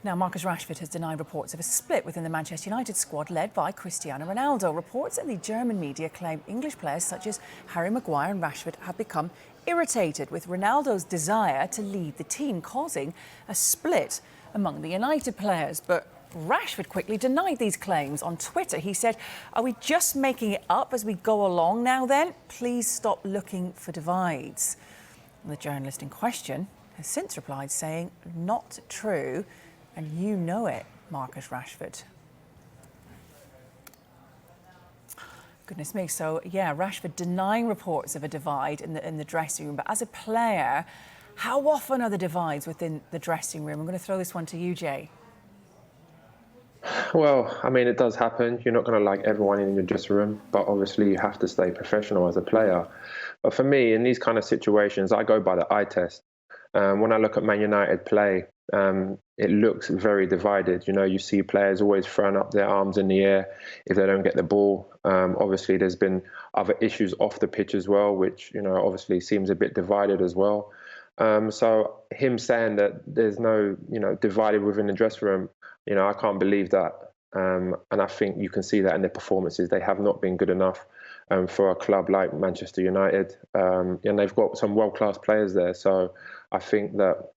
Now, Marcus Rashford has denied reports of a split within the Manchester United squad led by Cristiano Ronaldo. Reports in the German media claim English players such as Harry Maguire and Rashford have become irritated with Ronaldo's desire to lead the team, causing a split among the United players. But Rashford quickly denied these claims on Twitter. He said, "Are we just making it up as we go along now then? Please stop looking for divides." And the journalist in question has since replied saying, "Not true. And you know it, Marcus Rashford." Goodness me. So, yeah, Rashford denying reports of a divide in the dressing room. But as a player, how often are the divides within the dressing room? I'm going to throw this one to you, Jay. Well, I mean, it does happen. You're not going to like everyone in your dressing room, but obviously you have to stay professional as a player. But for me, in these kind of situations, I go by the eye test. When I look at Man United play, it looks very divided. You know, you see players always throwing up their arms in the air if they don't get the ball. Obviously, there's been other issues off the pitch as well, which, you know, obviously seems a bit divided as well. So him saying that there's no, you know, divided within the dressing room, you know, I can't believe that. And I think you can see that in their performances. They have not been good enough for a club like Manchester United. And they've got some world-class players there. So I think that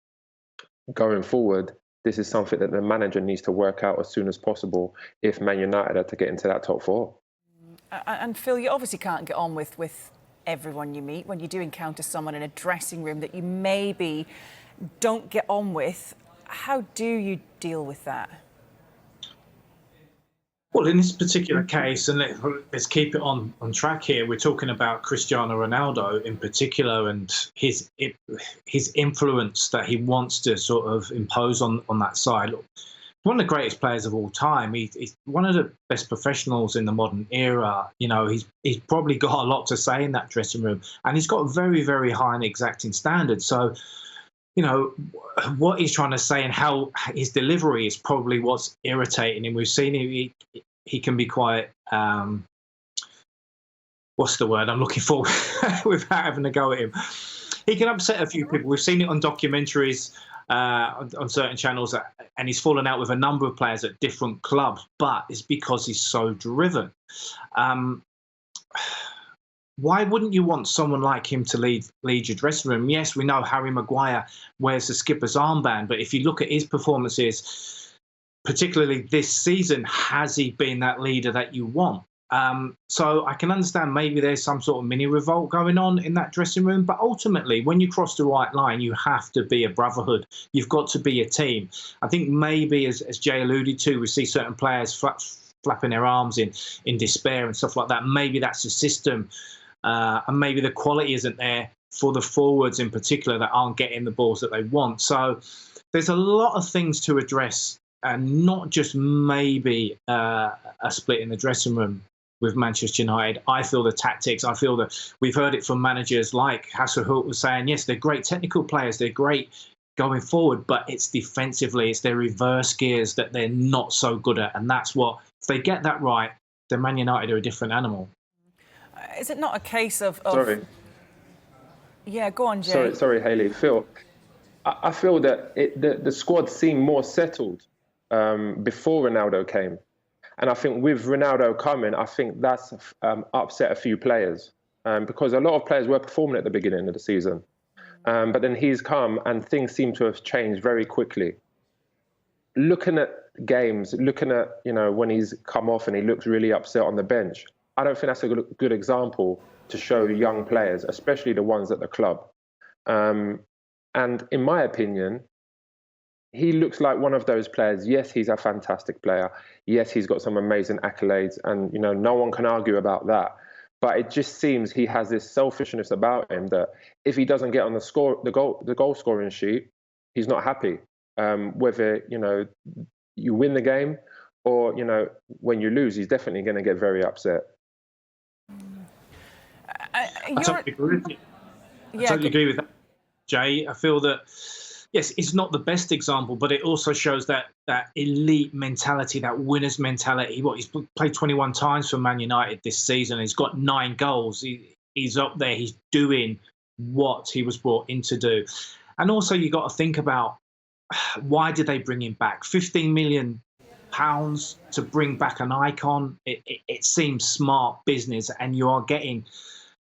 going forward, this is something that the manager needs to work out as soon as possible if Man United are to get into that top four. And Phil, you obviously can't get on with everyone you meet. When you do encounter someone in a dressing room that you maybe don't get on with, how do you deal with that? Well, in this particular case, and let's keep it on track here, we're talking about Cristiano Ronaldo in particular and his influence that he wants to sort of impose on that side. Look, one of the greatest players of all time. He's one of the best professionals in the modern era. You know, he's probably got a lot to say in that dressing room, and he's got very, very high and exacting standards. So, you know, what he's trying to say and how his delivery is probably what's irritating him. We've seen him, he can be quite, what's the word I'm looking for without having to go at him. He can upset a few people. We've seen it on documentaries, on certain channels, and he's fallen out with a number of players at different clubs, but it's because he's so driven. Why wouldn't you want someone like him to lead your dressing room? Yes, we know Harry Maguire wears the skipper's armband, but if you look at his performances, particularly this season, has he been that leader that you want? So I can understand maybe there's some sort of mini revolt going on in that dressing room, but ultimately, when you cross the right line, you have to be a brotherhood. You've got to be a team. I think maybe, as Jay alluded to, we see certain players flapping their arms in despair and stuff like that. Maybe that's the system. And maybe the quality isn't there for the forwards in particular that aren't getting the balls that they want. So there's a lot of things to address, and not just maybe a split in the dressing room with Manchester United. I feel the tactics, I feel that we've heard it from managers like Hasselholt was saying, yes, they're great technical players, they're great going forward, but it's defensively, it's their reverse gears that they're not so good at. And that's what, if they get that right, then Man United are a different animal. Is it not a case of... Sorry. Yeah, go on, Jay. Sorry, Hayley. Phil, I feel that the squad seemed more settled before Ronaldo came. And I think with Ronaldo coming, I think that's upset a few players because a lot of players were performing at the beginning of the season. But then he's come and things seem to have changed very quickly. Looking at games, looking at, you know, when he's come off and he looks really upset on the bench, I don't think that's a good example to show young players, especially the ones at the club. And in my opinion, he looks like one of those players. Yes, he's a fantastic player. Yes, he's got some amazing accolades, and you know, no one can argue about that. But it just seems he has this selfishness about him that if he doesn't get on the goal scoring sheet, he's not happy. Whether, you know, you win the game or, you know, when you lose, he's definitely going to get very upset. I totally agree with you. I totally agree with that, Jay. I feel that, yes, it's not the best example, but it also shows that elite mentality, that winner's mentality. He's played 21 times for Man United this season. He's got 9 goals. He's up there. He's doing what he was brought in to do. And also, you got to think about why did they bring him back? £15 million to bring back an icon. It seems smart business, and you are getting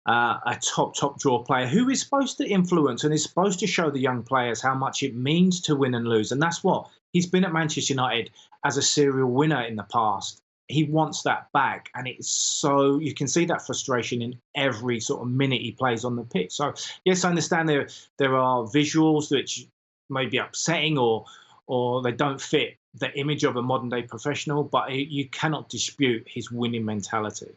a top draw player who is supposed to influence and is supposed to show the young players how much it means to win and lose. And that's what he's been at Manchester United as a serial winner in the past. He wants that back, and it's so you can see that frustration in every sort of minute he plays on the pitch. So yes, I understand there are visuals which may be upsetting or they don't fit the image of a modern day professional, but you cannot dispute his winning mentality.